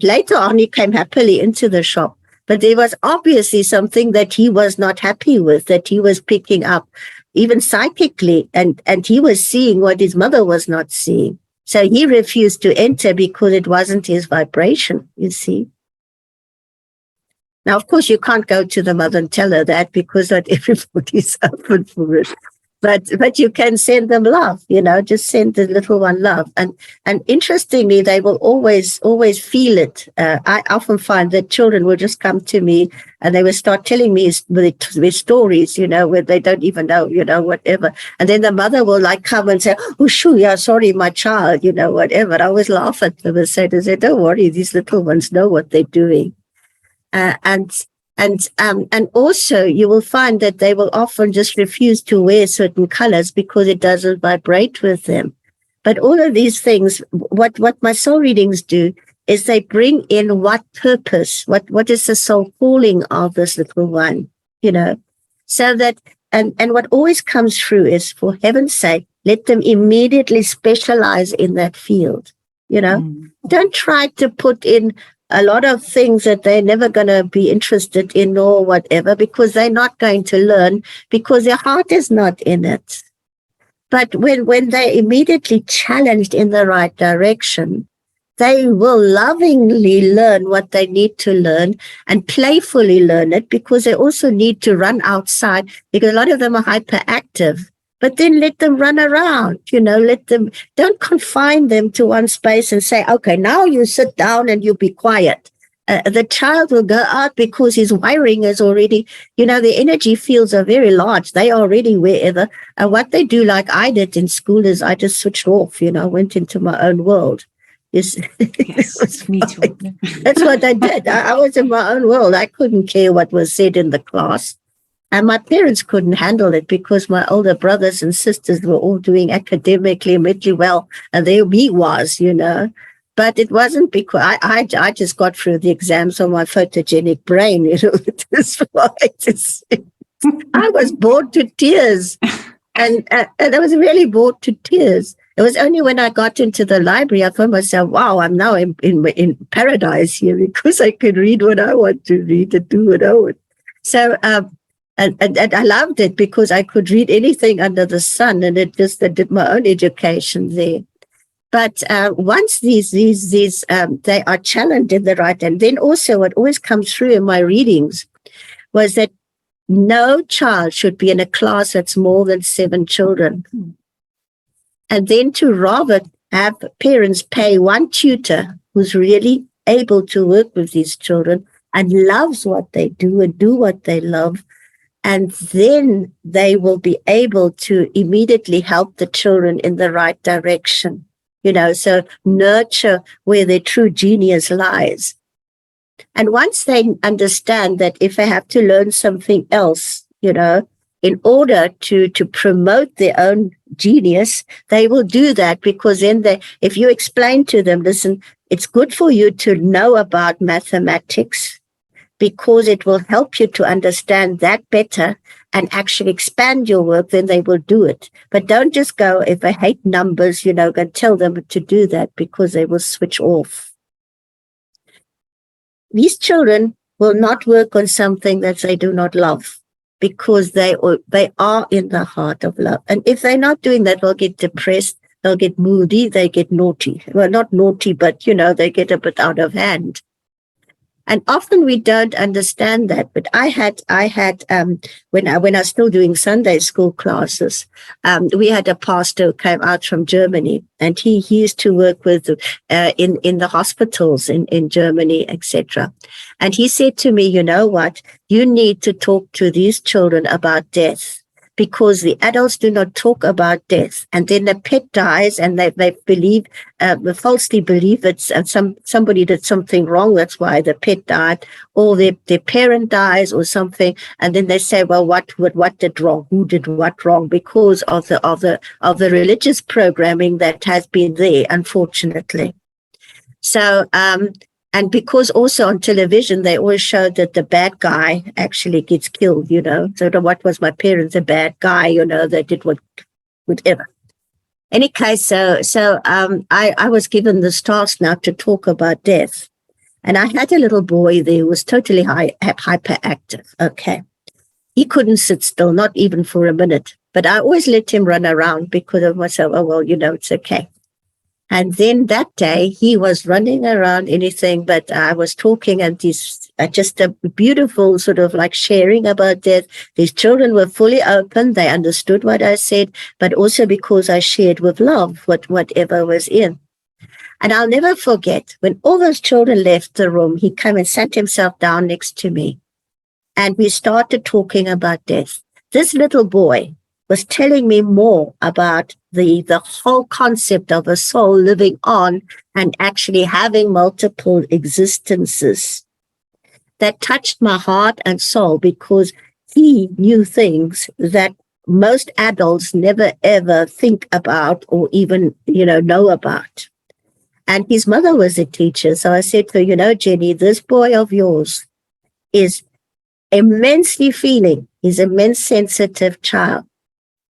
later on he came happily into the shop. But there was obviously something that he was not happy with, that he was picking up, even psychically, and he was seeing what his mother was not seeing. So he refused to enter because it wasn't his vibration, you see. Now, of course, you can't go to the mother and tell her that, because not everybody's open for it. But you can send them love, just send the little one love. And interestingly, they will always feel it. I often find that children will just come to me and they will start telling me their stories, where they don't even know, whatever. And then the mother will come and say, oh, shoo, yeah, sorry, my child, whatever. I always laugh at them and say, don't worry, these little ones know what they're doing. And also you will find that they will often just refuse to wear certain colors because it doesn't vibrate with them. But all of these things, what my soul readings do is they bring in what purpose, what is the soul calling of this little one, so that, and what always comes through is, for heaven's sake, let them immediately specialize in that field, Don't try to put in a lot of things that they're never going to be interested in or whatever, because they're not going to learn, because their heart is not in it. But when they're immediately challenged in the right direction, they will lovingly learn what they need to learn and playfully learn it, because they also need to run outside, because a lot of them are hyperactive. But then let them run around, don't confine them to one space and say, okay, now you sit down and you be quiet. The child will go out because his wiring is already, the energy fields are very large. They are already wherever. And what they do, like I did in school, is I just switched off, went into my own world. Yes, me too. That's what I did. I was in my own world. I couldn't care what was said in the class. And my parents couldn't handle it, because my older brothers and sisters were all doing academically and mentally well, and there me was, But it wasn't because I just got through the exams on my photogenic brain, That's why I was bored to tears, and I was really bored to tears. It was only when I got into the library I found myself, wow, I'm now in paradise here, because I could read what I want to read and do what I want. So. And I loved it, because I could read anything under the sun, and I did my own education there. But once these they are challenged in the right, and then also what always comes through in my readings was that no child should be in a class that's more than 7 children. And then to rather have parents pay one tutor who's really able to work with these children and loves what they do and do what they love. And then they will be able to immediately help the children in the right direction. So nurture where their true genius lies. And once they understand that if they have to learn something else, in order to promote their own genius, they will do that, because then if you explain to them, listen, it's good for you to know about mathematics because it will help you to understand that better and actually expand your work, then they will do it. But don't just go, if they hate numbers, go tell them to do that, because they will switch off. These children will not work on something that they do not love, because they are in the heart of love. And if they're not doing that, they'll get depressed, they'll get moody, they get naughty. Well, not naughty, but, they get a bit out of hand. And often we don't understand that. But I had when I was still doing Sunday school classes, we had a pastor who came out from Germany, and he used to work with in the hospitals in Germany, etc. And he said to me, you know what, you need to talk to these children about death, because the adults do not talk about death. And then the pet dies, and they believe, falsely believe it's somebody did something wrong. That's why the pet died, or their parent dies or something. And then they say, well, what did wrong? Who did what wrong? Because of the religious programming that has been there, unfortunately. So, and because also on television, they always showed that the bad guy actually gets killed, So what was my parents, a bad guy, they did whatever. Any case, so I was given this task now to talk about death. And I had a little boy there who was totally hyperactive. Okay. He couldn't sit still, not even for a minute. But I always let him run around because of myself. Oh, well, it's okay. And then that day, he was running around anything, but I was talking, and these just a beautiful sort of like sharing about death. These children were fully open. They understood what I said, but also because I shared with love whatever was in. And I'll never forget, when all those children left the room, he came and sat himself down next to me, and we started talking about death. This little boy was telling me more about the whole concept of a soul living on and actually having multiple existences. That touched my heart and soul, because he knew things that most adults never ever think about or even, know about. And his mother was a teacher. So I said to her, Jenny, this boy of yours is immensely feeling. He's an immense sensitive child.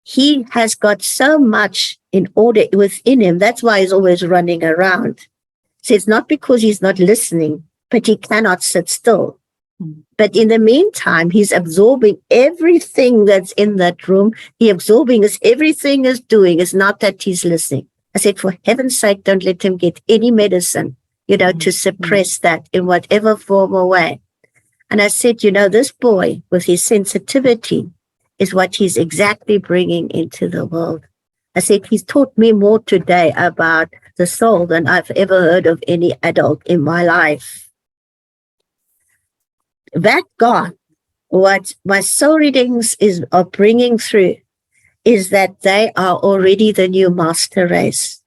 He has got so much in order within him. That's why he's always running around. So it's not because he's not listening, but he cannot sit still. But in the meantime, he's absorbing everything that's in that room. He's absorbing everything he's doing. It's not that he's listening. I said, for heaven's sake, don't let him get any medicine, to suppress that in whatever form or way. And I said, this boy with his sensitivity is what he's exactly bringing into the world. I said, he's taught me more today about the soul than I've ever heard of any adult in my life. That God, what my soul readings are bringing through is that they are already the new master race.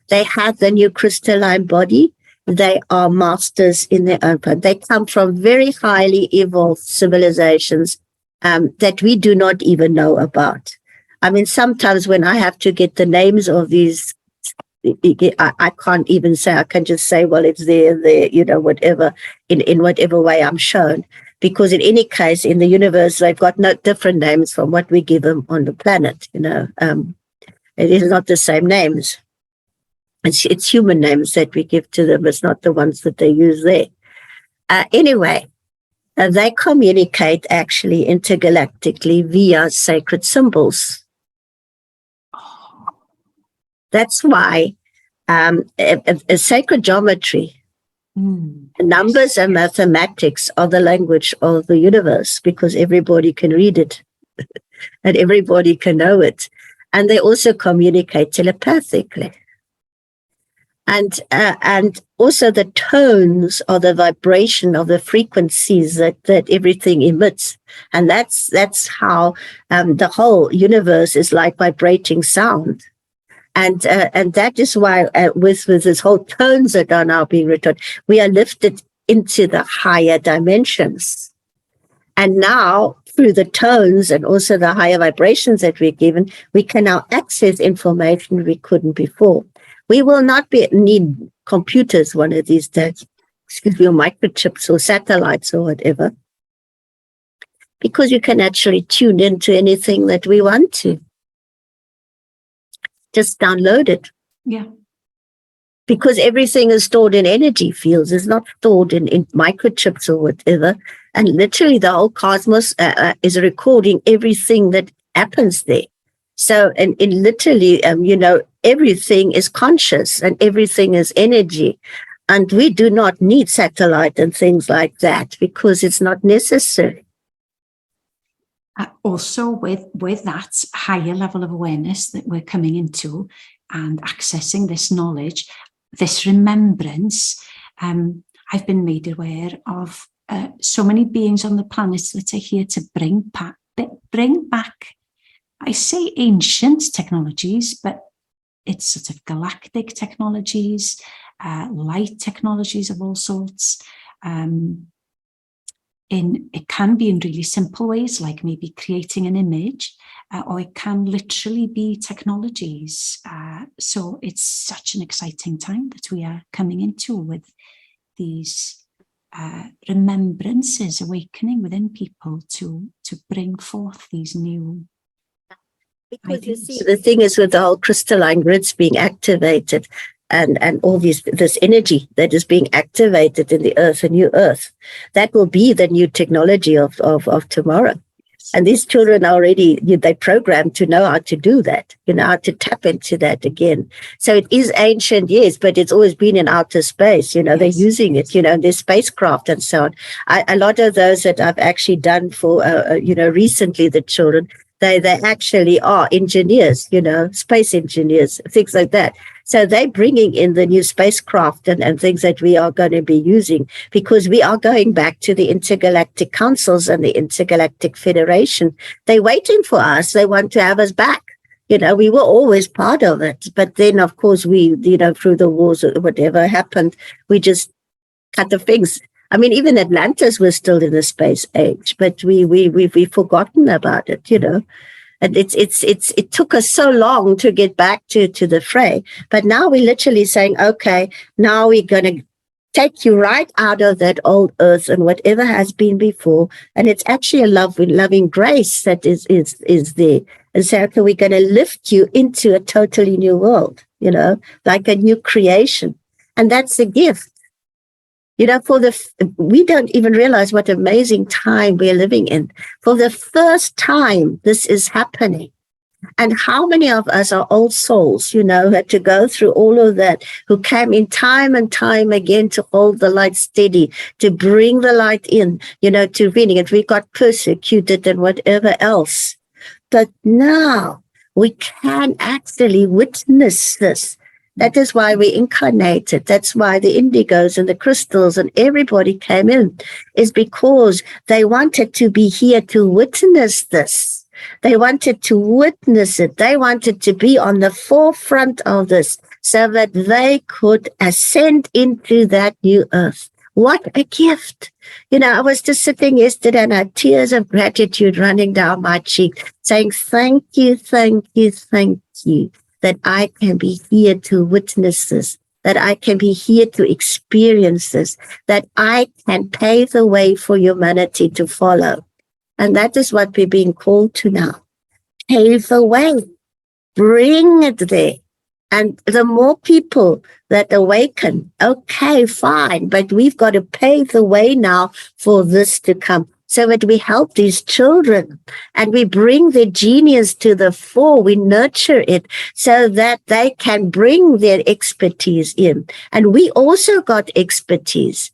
They have the new crystalline body. They are masters in their own part. They come from very highly evolved civilizations that we do not even know about. I mean, sometimes when I have to get the names of these, I can't even say. I can just say, well, it's there, whatever, in whatever way I'm shown. Because in any case, in the universe, they've got no different names from what we give them on the planet. It is not the same names. It's human names that we give to them. It's not the ones that they use there. Anyway, they communicate actually intergalactically via sacred symbols. That's why a sacred geometry, numbers and mathematics are the language of the universe, because everybody can read it and everybody can know it. And they also communicate telepathically. and also the tones or the vibration of the frequencies that everything emits. And that's how the whole universe is like vibrating sound. And that is why with this whole tones that are now being written, we are lifted into the higher dimensions. And now, through the tones and also the higher vibrations that we're given, we can now access information we couldn't before. We will not need computers one of these days, or microchips or satellites or whatever, because you can actually tune into anything that we want to. Just download it. Yeah. Because everything is stored in energy fields. It's not stored in microchips or whatever. And literally the whole cosmos is recording everything that happens there. So, and literally, everything is conscious and everything is energy. And we do not need satellite and things like that because it's not necessary. Also, with that higher level of awareness that we're coming into and accessing this knowledge, this remembrance, I've been made aware of so many beings on the planet that are here to bring back, I say ancient technologies, but it's sort of galactic technologies, light technologies of all sorts. It can be in really simple ways, like maybe creating an image, or it can literally be technologies. So it's such an exciting time that we are coming into with these remembrances awakening within people to bring forth these new because ideas. You see, the thing is with the whole crystalline grids being activated and all this energy that is being activated in the earth, a new earth, that will be the new technology of tomorrow. And these children are already, they're programmed to know how to do that, how to tap into that again. So it is ancient, yes, but it's always been in outer space, they're using it, their spacecraft and so on. A lot of those that I've actually done for, recently, the children, they actually are engineers, space engineers, things like that. So they're bringing in the new spacecraft and things that we are going to be using because we are going back to the intergalactic councils and the intergalactic federation. They're waiting for us. They want to have us back. We were always part of it. But then, of course, we, through the wars or whatever happened, we just cut the things. I mean, even Atlantis was still in the space age, but we've forgotten about it, And it took us so long to get back to the fray. But now we're literally saying, okay, now we're going to take you right out of that old earth and whatever has been before. And it's actually a loving grace that is there. And so, okay, we're going to lift you into a totally new world, like a new creation. And that's the gift. We don't even realize what amazing time we're living in. For the first time, this is happening. And how many of us are old souls, had to go through all of that, who came in time and time again to hold the light steady, to bring the light in, to reading it. We got persecuted and whatever else. But now we can actually witness this. That is why we incarnated. That's why the indigos and the crystals and everybody came in, is because they wanted to be here to witness this. They wanted to witness it. They wanted to be on the forefront of this so that they could ascend into that new earth. What a gift. I was just sitting yesterday and I had tears of gratitude running down my cheek, saying, thank you, thank you, thank you. That I can be here to witness this, that I can be here to experience this, that I can pave the way for humanity to follow. And that is what we're being called to now. Pave the way. Bring it there. And the more people that awaken, okay, fine, but we've got to pave the way now for this to come. So that we help these children and we bring their genius to the fore. We nurture it so that they can bring their expertise in. And we also got expertise.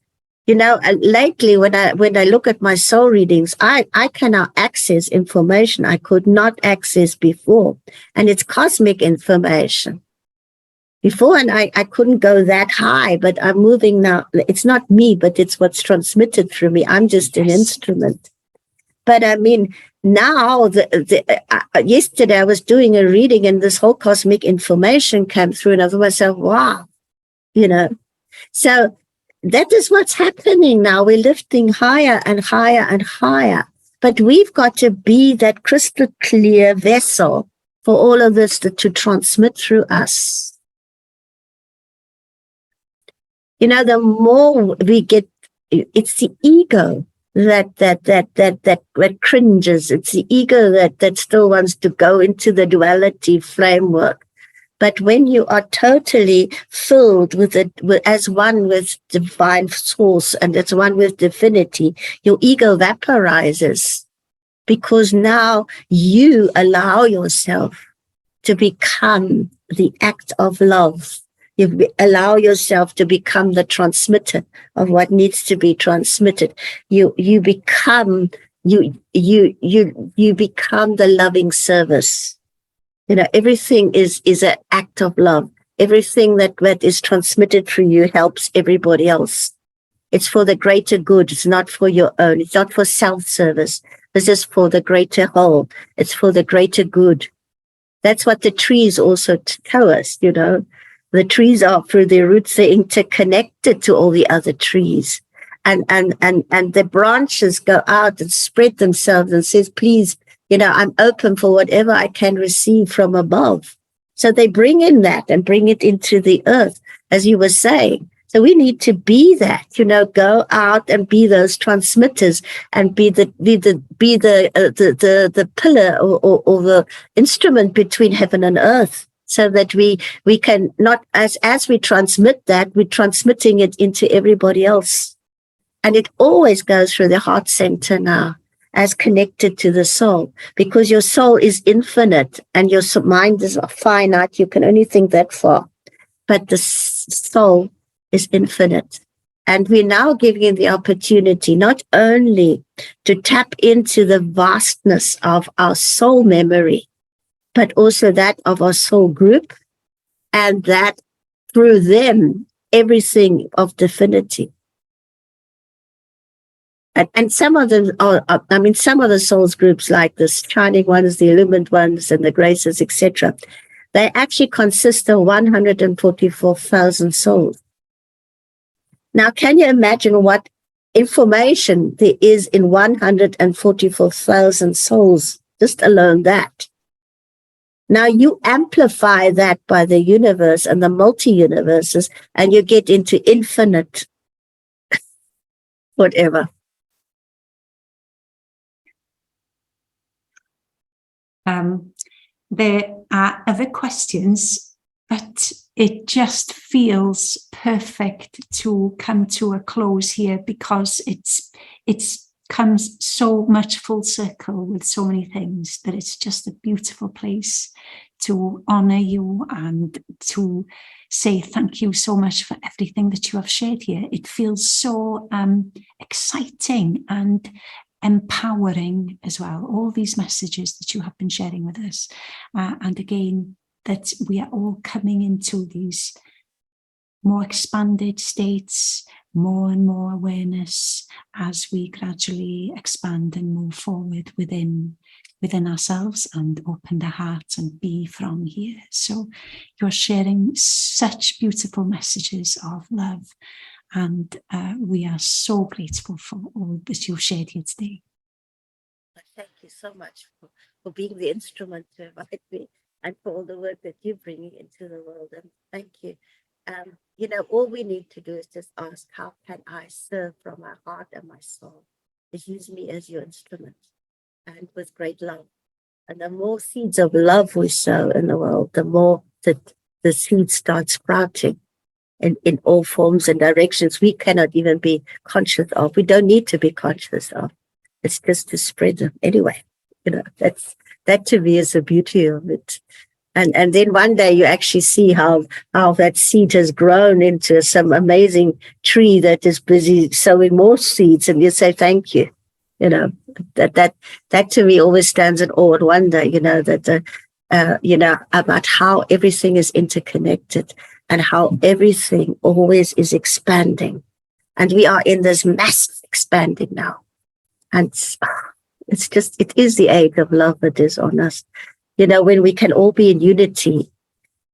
Lately when I look at my soul readings, I can now access information I could not access before. And it's cosmic information. Before, and I couldn't go that high, but I'm moving now. It's not me, but it's what's transmitted through me. I'm just an instrument. But I mean, now, yesterday I was doing a reading and this whole cosmic information came through, and I thought to myself, wow, So that is what's happening now. We're lifting higher and higher and higher. But we've got to be that crystal clear vessel for all of this to transmit through us. The more we get, it's the ego that cringes. It's the ego that still wants to go into the duality framework. But when you are totally filled as one with divine source and as one with divinity, your ego vaporizes, because now you allow yourself to become the act of love. You allow yourself to become the transmitter of what needs to be transmitted. You become the loving service. Everything is an act of love. Everything that is transmitted through you helps everybody else. It's for the greater good. It's not for your own. It's not for self-service. This is for the greater whole. It's for the greater good. That's what the trees also tell us, The trees are, through their roots, they're interconnected to all the other trees. And the branches go out and spread themselves and says, please, I'm open for whatever I can receive from above. So they bring in that and bring it into the earth, as you were saying. So we need to be that, go out and be those transmitters and be the pillar or the instrument between heaven and earth, so that we can not, as we transmit that, we're transmitting it into everybody else. And it always goes through the heart center now, as connected to the soul, because your soul is infinite and your mind is finite. You can only think that far, but the soul is infinite. And we're now giving you the opportunity not only to tap into the vastness of our soul memory, but also that of our soul group, and that through them, everything of divinity. And some of them are, some of the souls groups, like the shining ones, the illumined ones, and the graces, etc., they actually consist of 144,000 souls. Now, can you imagine what information there is in 144,000 souls, just alone that? Now you amplify that by the universe and the multi-universes, and you get into infinite whatever. There are other questions, but it just feels perfect to come to a close here, because it's comes so much full circle with so many things, that it's just a beautiful place to honor you and to say thank you so much for everything that you have shared here. It feels so exciting and empowering as well, all these messages that you have been sharing with us, and again, that we are all coming into these more expanded states, more and more awareness, as we gradually expand and move forward within ourselves and open the heart and be from here. So you're sharing such beautiful messages of love, and we are so grateful for all that you've shared here today. Thank you so much for being the instrument to invite me, and for all the work that you're bringing into the world. And thank you. All we need to do is just ask, how can I serve from my heart and my soul? Just use me as your instrument, and with great love. And the more seeds of love we sow in the world, the more that the seeds start sprouting in all forms and directions we cannot even be conscious of. We don't need to be conscious of. It's just to spread them anyway. That to me is the beauty of it. And then one day you actually see how that seed has grown into some amazing tree that is busy sowing more seeds, and you say thank you. That to me always stands in awe and wonder. About how everything is interconnected. and how everything always is expanding. And we are in this massive expanding now. And it is the age of love that is on us. You know, when we can all be in unity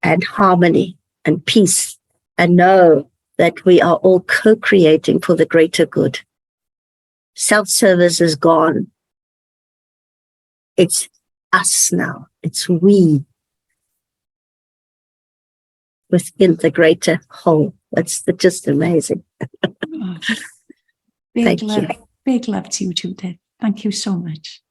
and harmony and peace and know that we are all co-creating for the greater good. Self-service is gone. It's us now. It's we within the greater whole. That's just amazing. Oh, big love to you, Judith. Thank you so much.